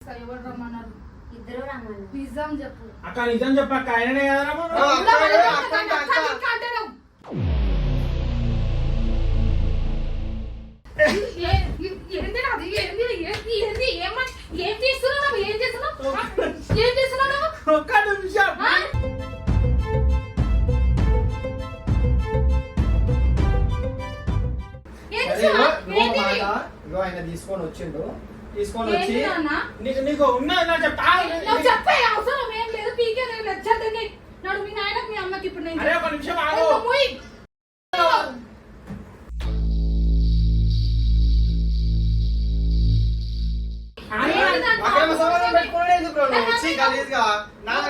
ఎవరు రమ్మన్నారు? ఇద్దరు రమ్మన్నారు. నిజం చెప్పు అక్క, నిజం చెప్పక్క. ఆయననే కదా రమ్మన్నారు. ఒక్క నిమిషం. ఆయన తీసుకొని వచ్చిండు, తీసుకొని వచ్చి నీకు ఉన్నది చెప్పే అవసరం ఏం లేదు. పీకే లెచ్చండి నాడు మీ నాయనకు మీ అమ్మకి ఇప్పుడు నేను అరే ఒక నిమిషం ఆగు.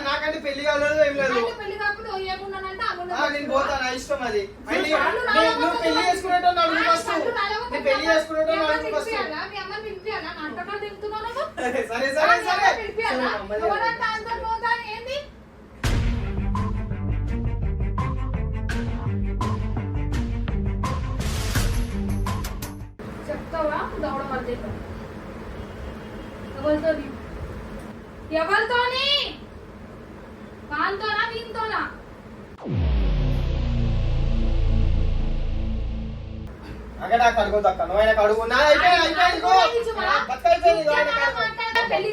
నాకంటే పెళ్లి కాలేదు, ఏం లేదు. పెళ్లి కాకపోతే ఏమున్నానంటే నేను పోతా, నా ఇష్టం అది. నువ్వు పెళ్లి చేసుకునేటో అడుగు ఫస్ట్. నేను పెళ్లి చేసుకునేటో అడుగు ఫస్ట్. సరే సరే సరే చెప్తావా? దౌడ పడితే ఎవరితోని ఎవరితోని వాళ్ళతోనా వీళ్ళతోనా? అక్కడ కడుగుతా అక్క, నువ్వు ఆయన కడుగు. నా అయిపోయింది పెళ్లి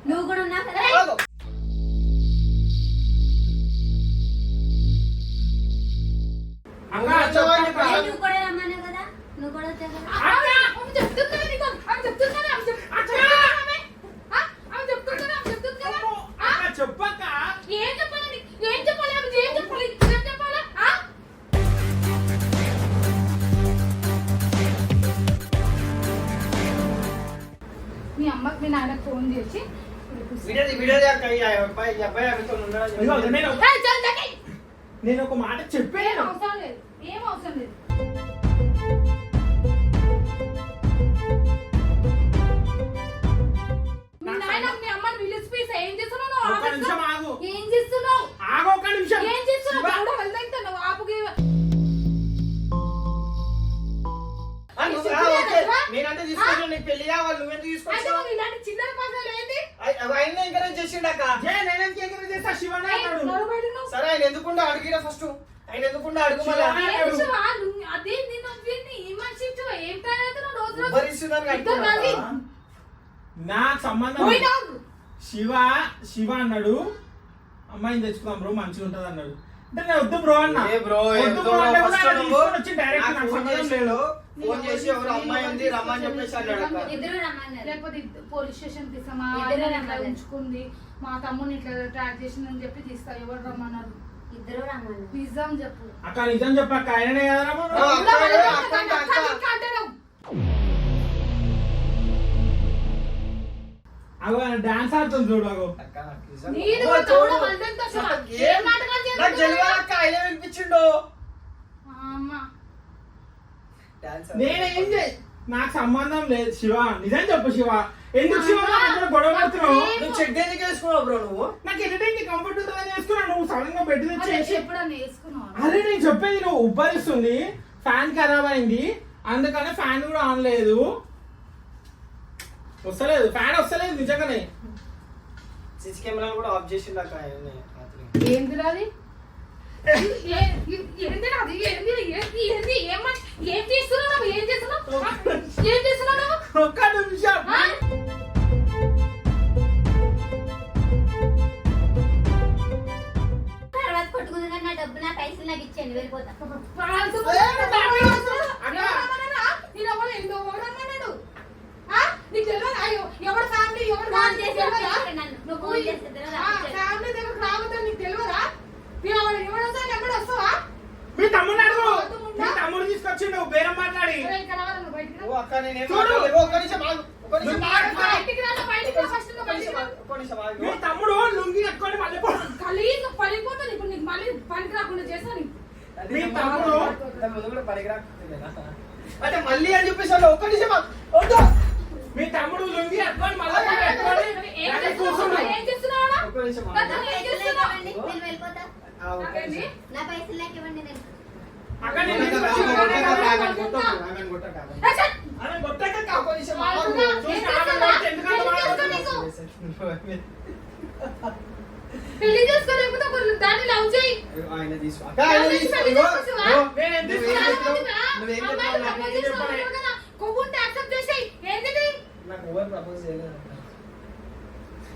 నువ్వు కూడా ఉన్నా కదా. నువ్వు కూడా రమ్మన్నావు కదా, నువ్వు కూడా వచ్చావు కదా. చెప్పక్క. ఏం చెప్పాలి? ఏం చెప్పాలి? ఏం చెప్పాలి? ఏం చెప్పాలి? మీ అమ్మకి మీ నాన్నకి ఫోన్ చేసి నేను ఒక మాట చెప్పాను. ఏం అవసరం లేదు, ఏం అవసరం లేదు. మీ నాయన మీ అమ్మని పిలిచి ఏం చేస్తున్నావు? ఒక నిమిషం ఆగు. ఏం చేస్తున్నావు? ఆగు ఒక నిమిషం. ఏం చేస్తున్నావు? కూడా వెళ్తాను ఆపుకి. నేనంటే తీసుకొచ్చాను, నీకు పెళ్లి కావాలి, నువ్వెందుకు తీసుకొచ్చావు? ఇలాంటి చిల్లర పదాలు ఏంటి? ఆయన ఎంకరేజ్ చేసిండక్క. సరే ఆయన ఎందుకుండా అడిగిరా ఫస్ట్. ఆయన ఎందుకుండా అడుగు. నాకు సంబంధం శివ అన్నాడు, అమ్మాయిని తెచ్చుకుందాం బ్రో, మంచిగా ఉంటది అన్నాడు. అంటే నేను వద్దు బ్రో అన్నా. ఫోన్ చేసి ఎవరు అమ్మాయి ఉంది రమ్మని చెప్పేసి అన్నాడు. లేకపోతే పోలీస్ స్టేషన్ తీసామా ఉంచుకుంది, మా తమ్ముని ఇట్లా ట్రాక్ చేసిందని చెప్పి తీస్తా. ఎవరు రమ్మన్నారు? ఇద్దరు రమ్మన్నారు. నిజం చెప్పు అక్క, నిజం చెప్పక్క. ఆయననే కదా రమ్మన్నారు. అగో డాన్స్ ఆడుతుంది చూడు. అగో వినిపించిండు. నేనేం నాకు సంబంధం లేదు శివ. నిజం చెప్పు శివ. ఎందుకు శివ గొడవ పడుతున్నావు? నువ్వు చెక్ దేనికి వేసుకున్నావు బ్రో? నువ్వు నాకు ఎటువంటి కంఫర్ట్ ఉంటుందని వేసుకున్నావు. నువ్వు సడన్ గా బెడ్ తెచ్చేసి. అరే నేను చెప్పేది, నువ్వు ఉబ్బరిస్తుంది, ఫ్యాన్ ఖరాబ్ అయింది, అందుకనే ఫ్యాన్ కూడా ఆన్ లేదు, వస్తలేదు ఫ్యాన్ వస్తలేదు నిజంగానే. సిసి కెమెరాలు కూడా ఆఫ్ చేసిందాక. ఏంది రాది? ఏంది రాది? ఏంది ఏం చేస్తున్నావు? ఏం చేస్తున్నావు? ఏం చేస్తున్నావు? ఒక్క నిమిషం. తర్వాత కొట్టుకుంది కానీ నా డబ్బు, నా పైసలు నాకు ఇచ్చేయండి, వెళ్ళిపోతా. ఎవరు ఫ్యామిలీ ఎవరు ఫ్యామిలీ దగ్గర రావద్దని నీకు తెలియదా? ఎప్పుడు వస్తావా? మీ తమ్ముడు అడుగు. మీ తమ్ముడు తీసుకొచ్చిండు బేరం మాట్లాడి. మీ తమ్ముడు లుంగి కట్టుకొని మళ్ళీ పడిపోతుంది. ఇప్పుడు నీకు మళ్ళీ పనికి రాకుండా చేస్తాను. మీ తమ్ముడు అంటే మళ్ళీ అని చెప్పేసి ఒక్క నిమిషం. మీ తమ్ముడు లుంగి కట్టుకొని మళ్ళీ వెళ్ళిపోతా. నా పైసలు లేక ఇవ్వండి. నేను అక్కడ పెళ్లి చేసుకోలేకపోతే ఒకరు దాన్ని లవ్ చేయి. ఆయన తీసుకో అక్క, లవ్ ఆయన చేసి తీసుకో. పెళ్లి ఇగో, చేసుకోవచ్చువా? ఇగో, నేను ఎందుకు నువ్వేం చాలా చెప్పినావు? మంది రా, నువ్వేం అమ్మాయిలు చెప్పినావు? ప్రపోజ్ నాకు ఏం చేస్తున్నారు చెప్పలే. కదా, కొవ్వుంటే యాక్సెప్ట్ చేసేయ్. ఏంటిది? నాకు ఎవరు ప్రపోజ్ చేయలేదు అక్క.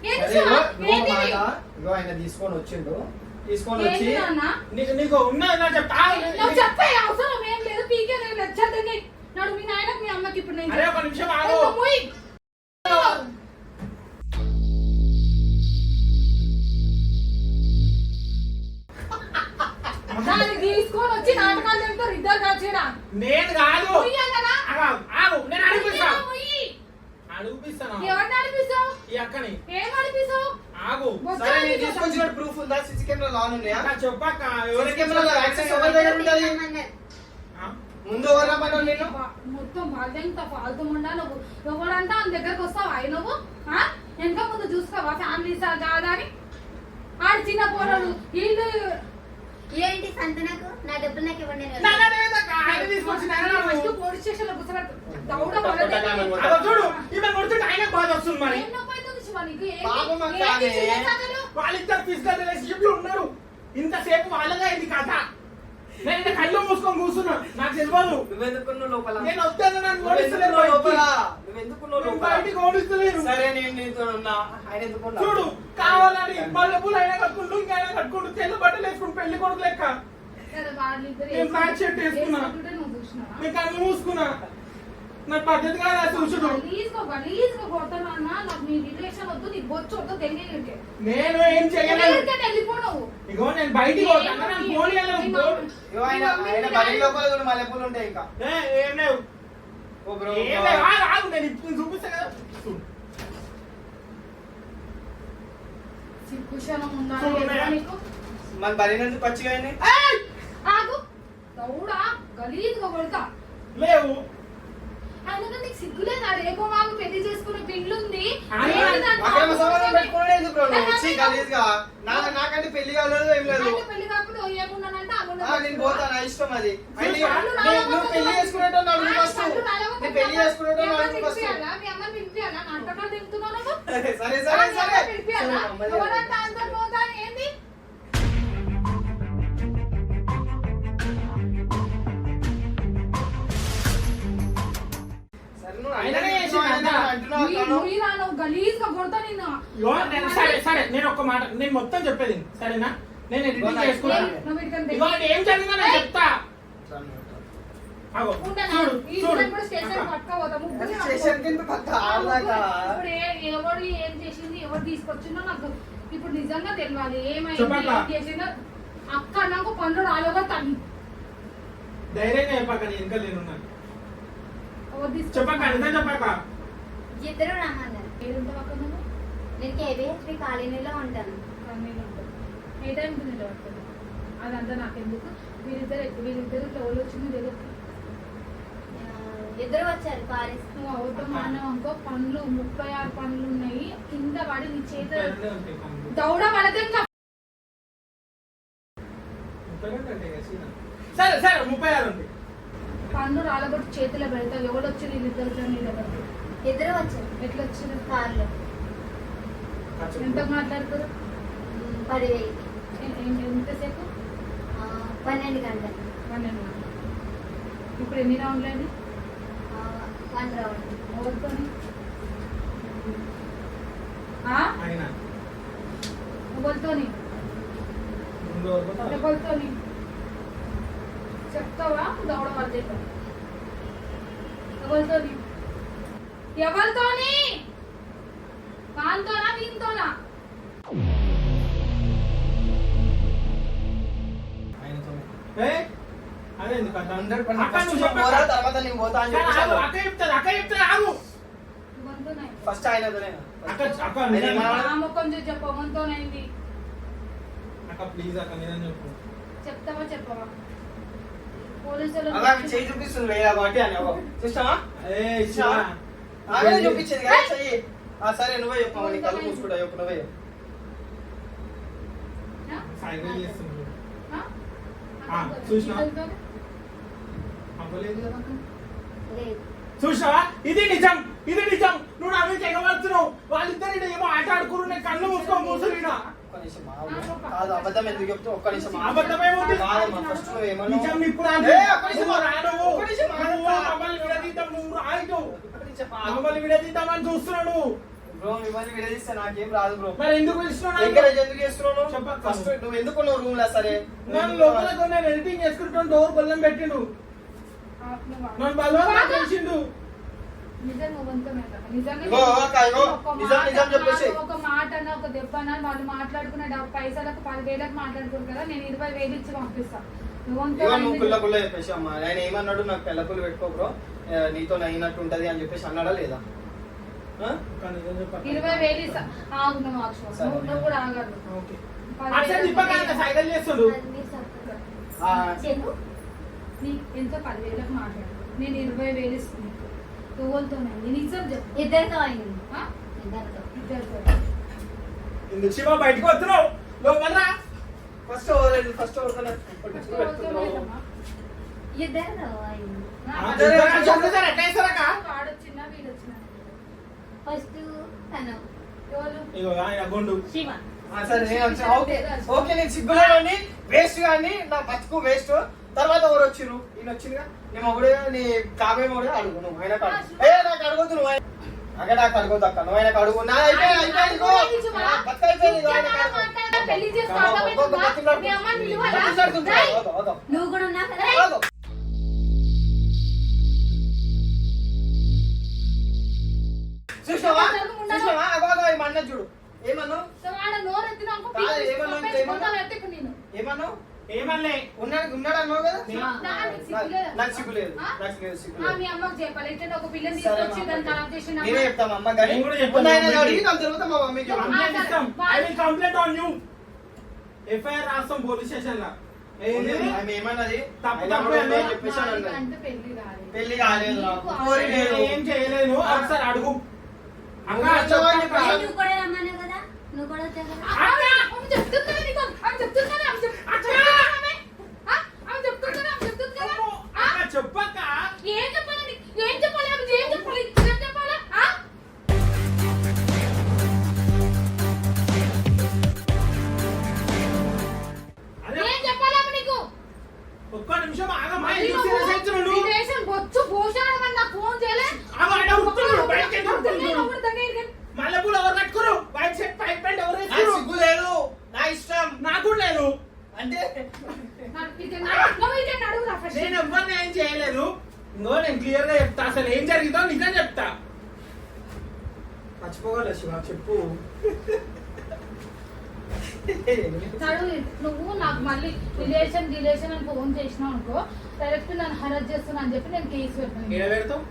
ఏంటి సరే, శివ? ఇగో, ఇగో ఏంటిది? మాట. ఇగో ఆయన తీసుకొని వచ్చిండు. తీసుకొని వచ్చి ఏంటి నాన్న? నీకు ఉన్నది నా చెప్తా. నువ్వు చెప్పే అవసరం ఏం లేదు. పీకే నేను లెచ్చతని నాడు మీ నాయనకి మీ అమ్మకి ఇప్పుడు నేను అరే ఒక నిమిషం ఆగు. ఎంత పోయి దాన్ని తీసుకొని వచ్చి నాటకాలు తింటారు ఇద్దరు కలిసిరా. నేను కాదు. పోయి అన్నదా? ఆగు, ఆగు, నేను అడిగిపిస్తా. పోయి. అడుగుపిస్తాను ఎవరిని నడిపిస్తావు? ఈ అక్కని. ఏం నడిపిస్తావు? ఆగు. సరే నేను తీసుకొచ్చిన ప్రూఫ్ ఉందా? సీసీ కెమెరా లాన్ ఉన్నాయా? అక్క చెప్పక్క. సీసీ ఎవరికి కెమెరాలో యాక్సెస్ ఎవరి దగ్గర ఉంటది? ముందు ఎవరు రమ్మన్నావు నేను? మొత్తం వాళ్ళెంత ఫాల్తు ఉండా నువ్వు. ఎవరంటే ఆయన దగ్గరకు వస్తావా అయి నువ్వు? వెనక ముందు చూస్తావా ఫ్యామిలీ కాదా అని? ఆడు చిన్న పోరాడు వీళ్ళు ఏంటి సంతనకు నా డబ్బులు నాకు ఇవ్వండి నేను నా, నా, లేదక్క. ఆయన తీసుకొచ్చిన ఆయన నాకు. ఫస్ట్ పోలీస్ స్టేషన్ లో కూర్చోబెట్టు. దౌడ అదో చూడు, ఈమె కొడుతుంటే ఆయనకు బాధ వస్తుంది మరి. ఏం నొప్పి అవుతుంది శివ నీకు? పాపం అక్క ఏంటి ఆమె. చిన్న సంగతులు? వాళ్ళిద్దరు ఫిజికల్ రిలేషన్షిప్ లో ఉన్నారు. ఇంతసేపు వాళ్ళగా ఇది కథ. నేను ఇక్కడ కళ్ళు మూసుకొని కూర్చున్నా. నాకు తెలియదు. నువ్వెందుకున్నావు లోపల? నేను వస్తాను, నన్ను ఓడిస్తలేరు నువ్వెందుకున్నావు లోపల? బయటికి. నువ్వెందుకున్నావు నేను లోపల? బయటికి ఓడిస్తలేరు. సరే నేను నీతో ఉన్నా. ఆయన ఎందుకున్నావు? చూడు, కావాలని మల్లెపూలు అయినా కట్టుకుంటూ ఇంకైనా కట్టుకుంటూ తెల్ల బట్టలు వేసుకుంటూ పెళ్లి కొడుకు లెక్క. సరే, వాళ్ళిద్దరు నేను బ్లాక్ షర్ట్ వేసుకున్నా. వేసుకుంటుంటే నువ్వు చూసినావా? నేను కళ్ళు మూసుకున్నా. నాకు పద్ధతి కాదు ఆ చూసుడు. గలీజ్గా కొడతాను అన్న. నాకు నీ రిలేషన్ వద్దు, నీ బొచ్చు వద్దు, తెలియదు. నేను ఏం చేయలేదు. వెళ్ళిపో నువ్వు. ఇగో నేను బయటికి పోతాను. నాకు ఫోన్ చేయలేదు. ఇగో ఆయన బడి లోపల కూడా మల్లెపూలు ఉంటాయి ఇంకా. ఏం లేవు. ఓ బ్రో, ఏం లేవు. ఆగు, ఆగు, నేను ఇప్పుడు చూపిస్తా కదా. చూడు. సిగ్గుశనం ఉందా చూడు లేదా మేడం. నీకు? మన బడి నుంచి పచ్చిగా అయింది. ఆగు. దౌడా గలీజ్గా కొడతా. లేవు. అందుకని నీకు సిగ్గులేదు. రేపో మాకు పెళ్లి చేసుకునే పిల్లుంది. అరే, ఏంటి దాని అక్రమ సంబంధం పాపం పెట్టుకోలేదు బ్రో. నాకు వచ్చి గలీజ్గా నాకంటే పెళ్లి కాలేదు ఏం లేదు. అంటే పెళ్లి కాకుండా ఏమున్నానంటే నేను పోతా, నా ఇష్టం అది. చూడు, వాళ్ళు నువ్వు పెళ్లి చేసుకునేటో అడుగు ఫస్ట్. నేను పెళ్లి చేసుకునేటో అడుగు ఫస్ట్. మీ అమ్మ పిలిపియాలా? నాటకాలు తింటున్నావు నువ్వు? సరే సరే సరే సరే. పిలిపియాలా? ఎవరంటే అందరు పోతా ఏంది? సరే నువ్వు ఆయననే చేసిండు అంతా. అంటున్నావు అక్క నువ్వు. నువ్వు గలీజ్గా కొడతా నిన్ను. ఇగో సరే సరే నేను ఒక్క మాట, నేను మొత్తం చెప్పేది సరేనా? నేను ఎడిటింగ్ చేసుకున్నాను. నువ్వు ఇక్కడికి ఇగో అది ఏం జరిగిందో నేను చెప్తా. ఆగో, ఉండనా? చూడు, ఈ చూడు. ఇప్పుడు స్టేషన్ పట్టుకోవద్దాము. స్టేషన్ కింద పక్క ఆడదాకా. ఇప్పుడు ఎవరు ఏం చేసింది, ఎవరు తీసుకొచ్చిందో నాకు ఇప్పుడు నిజంగా తెలియాలి. ఏమైంది, చెప్పక్క. ఏం చేసిందో. అక్క నాకు పనులు రాలేగా తల్లి. ధైర్యంగా చెప్పాక నేను ఇంకా నేనున్నాను. ఎవరు చెప్పాక తీసుకొచ్చిందో. నిజం చెప్పాక. ఇద్దరు రమ్మన్నారు. ఏడుంటావు అక్క నువ్వు? నేను కేబిహెచ్పి కాలనీలో ఉంటాను. కన్నీళ్ళు ఉంటావు. ఏ టైంకి నిలబడుతుంది? అదంతా నాకెందుకు? వీళ్ళిద్దరు ఎవరు వచ్చింది తెలియదు. ఇద్దరు వచ్చారు కాలేజ్. నువ్వు అవుతాం అన్నావు అనుకో. పనులు 36 పనులు ఉన్నాయి. కింద పడి నీ చేత దౌడ పడితే ఇంకా సరే సరే 36 ఉంది. పన్ను రాలగొట్టి చేతిలో పెడతావు. ఎవరు వచ్చి వీళ్ళిద్దరు నిలబడి ఇద్దరు వచ్చారు ఎట్లా వచ్చిన కార్లో. ఎంత మాట్లాడతారు? 10,000. ఎంతసేపు? 12 గంటలు. 12 గంటలు. ఇప్పుడు ఎన్ని రౌండ్లు అయినా? 1 రౌండ్. ఎవరితోని? ఆయన ఎవరితోని? ముందు వరకు ఎవరితోని చెప్తావా? దౌడ పడితే ఎవరితోని? ఎవరితోని? వాంతోనా వీంతోనా? అదే ఎందుకు అట్లా? 100% అక్క నువ్వు ఫస్ట్ చెప్పు. పోరా, తర్వాత నేను పోతా అని సరే, ఆగు, చెప్పేసాను. అక్క చెప్తాది, అక్క చెప్తాది, ఆగు. ఎవరితోనే? ఫస్ట్ ఆయనతోనే. అక్క అక్క ఆయన నిజం ఏమన్నా- ఆ ముఖం చూసి చెప్పు. ఎవరితోనైంది అక్క ప్లీజ్ అక్క నిజం చెప్పు. చెప్తావా చెప్పవా? పోలీసులు అలా చేయి చూపిస్తుంది వేరే కాబట్టి అని ఒక చూస్తావా? ఏ శివ. ఆమె చూపించేది కదా చెయ్యి. సరే నువ్వే చెప్పు, నీ కళ్ళు మూసుకుంటా చెప్పు, నువ్వే చెప్పు. సైకిల్ చేస్తుంది. ఆ? చూసినా? ఎవరితోని? అవ్వలేదు కదా అక్క? లేదు. చూసావా? ఇది నిజం, ఇది నిజం. నువ్వు నా మీద ఎగబడుతున్నావు. వాళ్ళిద్దరు ఏమో ఆట ఆడుకురు, నేను కళ్ళు మూసుకొని కూర్చున్నా. ఒక్క నిమిషం ఆగు. కాదు అబద్ధం ఎందుకు చెప్తావు? ఒక్క నిమిషం ఆగు. అబద్ధమేముంది? కాదమ్మా, ఫస్ట్ నువ్వు ఏమన్నావు? నిజం ఇప్పుడు ఒక్క నిమిషం ఆగు. రాను. ఒక్క నిమిషం ఆగు. మమ్మల్ని విడదీద్దాం, నువ్వు రాయిటు. ఒక్క నిమిషం ఆగు. మమ్మల్ని విడదీద్దామని చూస్తున్నాడు. బ్రో మిమ్మల్ని విడదీస్తే నాకేం రాదు బ్రో. మరి ఎందుకు పిలుస్తున్నావు? ఎంకరేజ్ ఎందుకు చేస్తున్నావు? చెప్పక్క. ఫస్ట్ నువ్వు ఎందుకు నువ్వు రూమ్ లా? సరే నన్ను లోపల నేను ఎడిటింగ్ చేసుకుంటాను, డోర్ గొల్లం పెట్టిండు, నన్ను బలవంతంగా చేసిండు. నిజం నువ్వంతమే కదా. నిజంగా ఇగో అక్క, ఇగో ఒక నిజం మాట నిజం చెప్పేసి. ఒక మాట అన్న ఒక దెబ్బ అన్న వాళ్ళు మాట్లాడుకునే పైసలకు 10,000కి మాట్లాడుకోరు కదా. నేను 20,000 ఇచ్చి పంపిస్తా. ఇగో నువ్వు కుల్ల కుల్ల చెప్పేసి అమ్మా. ఆయన ఏమన్నాడు? నాకు పెళ్ళకులు పెట్టుకో బ్రో, నీతో అయినట్టు ఉంటది అని చెప్పేసి అన్నాడా లేదా? 20,000 ఇస్తా. ఆగు నువ్వు అక్షరం. నువ్వు కూడా ఆగదు. ఓకే. అసలు తిప్పక సైకిల్ చేస్తాడు. చెప్పు. నీ ఎంతో 10,000కి మాట్లాడు. నేను 20,000 ఇస్తున్నాను. నువ్వులతో నిజం చెప్పు. ఇద్దరితో అయింది. ఆ? ఇద్దరితో. ఇద్దరితో. ఎందుకు శివ బయటకు వస్తున్నావు? లోపల రా. ఫస్ట్ ఓవలేదు, ఫస్ట్ ఓవర్ ఇద్దరితో అయింది. వాడొచ్చినా వీడొచ్చినా ఫస్ట్ తను ఎవరు? ఇగో ఆయన గుండు. శివ. సరే నేను వచ్చా. ఓకే ఓకే, నేను సిగ్గులేని వేస్ట్ కానీ నా బతుకు వేస్ట్. తర్వాత ఎవరు వచ్చిర్రు? ఈయన వచ్చిందిగా. నీ మొగుడు, నీ కాబోయే మొగుడు అడుగు. నువ్వు ఆయన నాకు అడగొద్దు. నువ్వు అక్కడ నాకు అడగొద్దు అక్క. నువ్వు ఆయనకు అడుగు. నా అయిపోయింది. బతుకు అయిపోయింది. పెళ్లి చేసుకో. మీ అమ్మ నిలువరా? నువ్వు కూడా ఉన్నావు కదా. చూసావా చూసావా? అగో ఈ మన్న చూడు ఏమన్నావు? ఏమన్నావు? ఏమల్లే ఉన్నాడు అన్నావు కదా. నాకు సిగ్గు లేదు, మీ అమ్మకు చెప్పాలి. ఇట్లా ఒక పిల్లని సరే తీసుకొచ్చి దాన్ని ఖరాబ్ చేసిన నేనే చెప్తాను అమ్మ కానీ నేను కూడా చెప్తాను. ముందు ఆయన అడిగి దాని తర్వాత మా మమ్మీకి చెప్పు. Complaint on you. ఎఫ్ఐఆర్ రాస్తాం పోలీస్ స్టేషన్ లా. ఆమె ఏమన్నది? తప్పు ఆయన తప్పు కూడా అన్నది. చెప్పేసి అని అన్నది. అంటే పెళ్లి కాదు. పెళ్లి కాలేదు నాకు. కోరి నేను లేదు. ఏం చేయలేను, ఒకసారి అడుగు. అక్క నువ్వు చెప్పు. నువ్వు కూడా రమ్మన్నావు కదా. నువ్వు కూడా వచ్చావు కదా. చెప్పక్క ఏం చెప్పాలి? ఏం చెప్పాలి? ఏం చెప్పాలి? ఏం చెప్పాలి? అదే ఏం చెప్పాలి నీకు? ఒక్క నిమిషం ఆగమ్మా. ఎందుకు సీరియస్ అవుతున్నాడు? ఈ దేశం బొచ్చు భూషణమని నాకు ఫోన్ చేయలే. ఆగు, ఆయన ఉరుకుతున్నాడు. బయటికి ఎందుకు ఉరుకుతున్నాడు? మల్లెపూలు ఎవరు కట్టుకోరు? వైట్ షర్ట్ పైట్ ప్యాంట్ ఎవరు నాకు వేసుకోరు? సిగ్గు లేదు, నా ఇష్టం. నాకు కూడా లేదు. అంటే నేను ఎవరిని ఏం చేయలేదు. ఇంకో నేను క్లియర్ గా చెప్తా, అసలు ఏం జరిగిందో నిజం చెప్తా. మర్చిపోగలరు శివ, చెప్పు. నువ్వు నాకు మళ్ళీ రిలేషన్ అని ఫోన్ చేసినావు అనుకో, డైరెక్ట్ నన్ను హరాజ్ చేస్తున్నా అని చెప్పి నేను కేసు పెడతాను. ఏడ పెడతావు?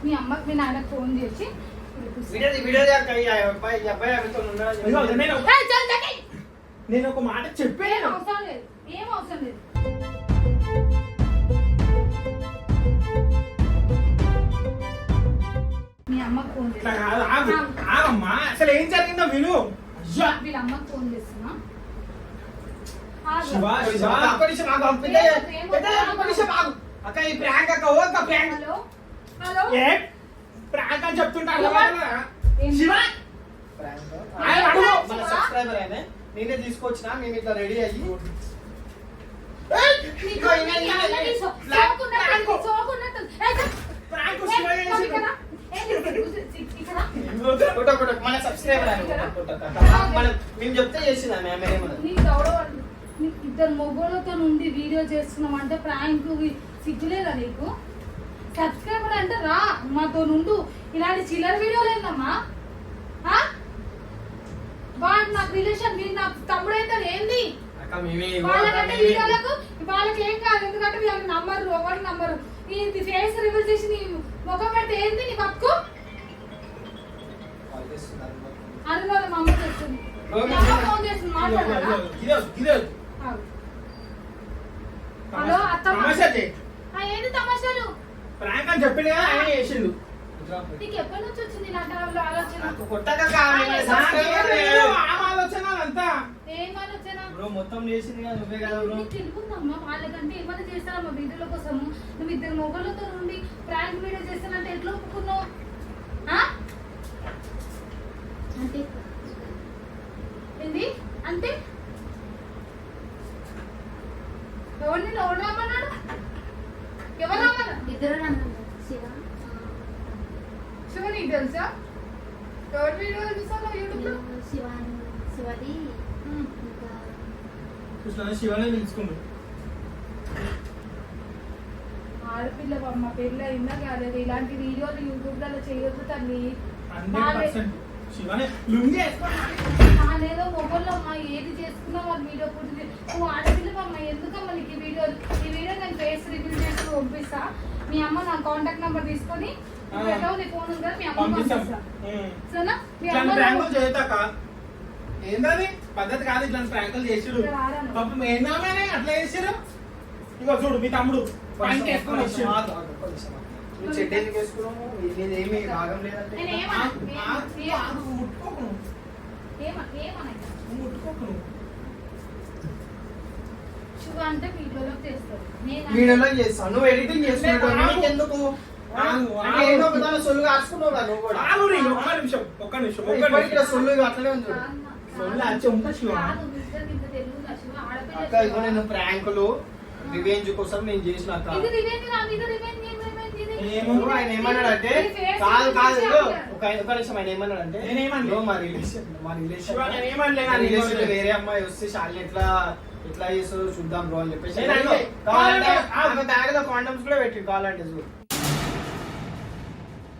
మీ అమ్మకి మీ నాన్నకి ఫోన్ చేసి వీడియో అక్క. ఈ అబ్బాయి ఆమెతో ఉన్నాడని చెప్పి. ఇదిగో, నేను ఏయ్, చల్ దగ్గి. నేను ఒక మాట ఏం చెప్పాను. అవసరం లేదు, ఏం అవసరం లేదు. మీ అమ్మకి ఫోన్ ఇట్లా చేస్తున్నా. కాదు, ఆగు. ఆగమ్మా, అసలు ఏం జరిగిందో విను. అయ్యా. వీళ్ళ అమ్మకి ఫోన్ చేస్తున్నా. ఆగు. శివ, శివ. ఒక్క నిమిషం ఆగు, ఒక్క నిమిషం ఆగు. అక్క ఈ ప్రాంక్ అక్క, ఓ అక్క ప్రాంక్. హలో హలో ఏ ప్రాంక్ అని చెప్తుంటా అర్థమవుతుందా? ఏం? శివ, ప్రాంక్. ఆయన అడుగు. మన సబ్స్క్రైబర్ ఆయన నేనే తీసుకొచ్చిన. మేము ఇట్లా రెడీ అయ్యి నీకు నీ అన్నని సోకున్నట్టు, సోకున్నట్టు. ఏయ్, చల్. ప్రాంక్ ఏయ్, శివ చేసిండు. ఇక్కడ. ఏయ్, ఇక్కడ. ఫోటో ఫోటో మన సబ్స్క్రైబర్ ఆయన ఫోటో. మన మేము చెప్తే చేసింది ఆమె. ఆమె ఏమన్నది? నీ గౌరవం నీకు ఇద్దరు మొగోళ్ళతో నుండి వీడియో చేస్తున్నాం అంటే ప్రాంక్ సిగ్గులేదా నీకు? సబ్స్క్రైబర్ అంటే రా మాతో నుండు. ఇలాంటి చిల్లర వీడియోలు ఏందమ్మా? వాడు నాకు రిలేషన్, వీడు నాకు తమ్ముడు అయితే ఏంది? అక్క మేమే వాళ్ళకంటే వీడియోలకు వాళ్ళకి ఏం కాదు, ఎందుకంటే వీళ్ళకి నంబరు ఒకటి నంబరు ఇది ఫేస్ రివీల్ చేసి నీ ముఖం పెడితే ఏంది నీ బతుకు? అనుకోవాలి మా అమ్మ చేస్తుంది. మా అమ్మ ఫోన్ చేస్తుంది, మాట్లాడాలా? ఆగు. హలో అత్తమ్మ. ఏంది తమాషాలు? ప్రాంక్ అని చెప్పిండు కదా, ఆయన చేసిండు. నీకు ఎప్పటి నుంచి వచ్చింది ఇలాంటి ఆలోచన? కొట్టక ఆలోచన అంతా ఏం ఆలోచన? బ్రో మొత్తం చేసింది కదా నువ్వే కదా బ్రో. నీకు తెలుగుందమ్మా, వాళ్ళకంటే ఏమైనా చేస్తారమ్మా వీడియోల కోసము. నువ్వు ఇద్దరు మొగళ్ళతో నుండి ప్రాంక్ వీడియో చేస్తానంటే ఎట్లా ఒప్పుకున్నావు? తెలుసా? ఎవరి వీడియో చూస్తావు యూట్యూబ్ లో? శివది ఇంకా కృష్ణ శివనే పిలుచుకుండు. ఆడపిల్ల అమ్మ పెళ్ళి అయిందా కాలేదు, ఇలాంటి వీడియోలు యూట్యూబ్ లో చేయొద్దు తల్లి. 100% శివనే లుంగి వేసుకోండి. నానేదో మొబైల్లో అమ్మ ఏది చేసుకున్నా వాళ్ళు వీడియో పుట్టింది. నువ్వు ఆడపిల్లవమ్మ, ఎందుకమ్మా నీకు ఈ వీడియో నేను ఫేస్ రివీల్ చేసి పంపిస్తా. మీ అమ్మ నా కాంటాక్ట్ నెంబర్ తీసుకొని పెట్టావు, నీ ఫోన్ ఉంది కదా, మీ అమ్మ పంపిస్తాం. పంపిస్తా. సరేనా? మీ ఇట్లాంటి అమ్మ ప్రాంకులు చేయతాక ఏందది పద్ధతి కాదు. ఇట్లాంటి ప్రాంకులు చేసిరు పాపం ఏందామనే అట్లా చేసిరు. ఇగో చూడు మీ తమ్ముడు పాయింట్ వేసుకొని వచ్చిండు. నువ్వు చెడ్డ ఎందుకు వేసుకున్నావు? ఇది ఏమి భాగం లేదంటే నేను ముట్టుకోకు ముట్టుకోకు. శుభ అంటే వీడియోలోకి చేస్తాడు. వీడియోలో చేస్తాను, నువ్వు ఎడిటింగ్ చేస్తున్నావు. నీకు ఎందుకు అంటే ఏదో ఒక దాని సొల్లు కాసుకున్నావు కదా నువ్వు కూడా. ఒక్క నిమిషం ఇప్పటికీ ఇలా సొల్లు ఇవి అట్లనే ఉంది చూడు. అక్క ఇగో నేను ప్రాంకులు రివెంజ్ కోసం నేను చేసిన అక్క. నువ్వు ఆయన ఏమన్నాడంటే కాదు కాదు ఇగో ఒక నిమిషం ఆయన ఏమన్నాడంటే నేనేమనలే. మా రిలేషన్ వేరే అమ్మాయి వస్తే శాలిని ఎట్లా చేస్తుందో చూద్దాం బ్రో అని చెప్పేసి నేను అనలే. కావాలంటే ఆమె బ్యాగ్ లో కాండమ్స్ కూడా పెట్టి కావాలంటే చూడు.